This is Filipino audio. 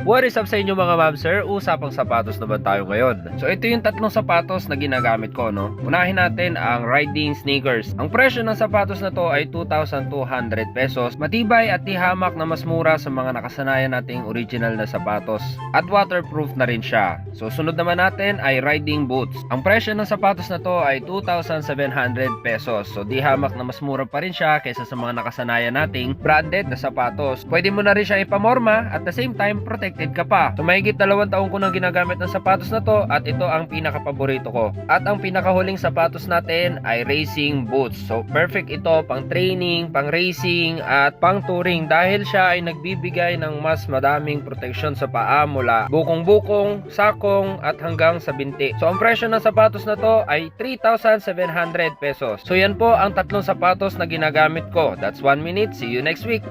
What is up sa inyo mga ma'am sir? Usapang sapatos naman tayo ngayon. So ito yung tatlong sapatos na ginagamit ko, no? Unahin natin ang riding sneakers. Ang presyo ng sapatos na to ay 2,200 pesos. Matibay at di hamak na mas mura sa mga nakasanayan nating original na sapatos. At waterproof na rin siya. So sunod naman natin ay riding boots. Ang presyo ng sapatos na to ay 2,700 pesos. So di hamak na mas mura pa rin siya kaysa sa mga nakasanayan nating branded na sapatos. Pwede mo na rin siya ipamorma at the same time protected ka pa. So mahigit 2 taon ko nang ginagamit ng sapatos na to at ito ang pinaka-paborito ko. At ang pinakahuling sapatos natin ay racing boots. So perfect ito pang training, pang racing at pang touring dahil siya ay nagbibigay ng mas madaming proteksyon sa paa mula bukong-bukong, sakong at hanggang sa binti. So ang presyo ng sapatos na to ay 3,700 pesos. So yan po ang tatlong sapatos na ginagamit ko. That's 1 minute. See you next week.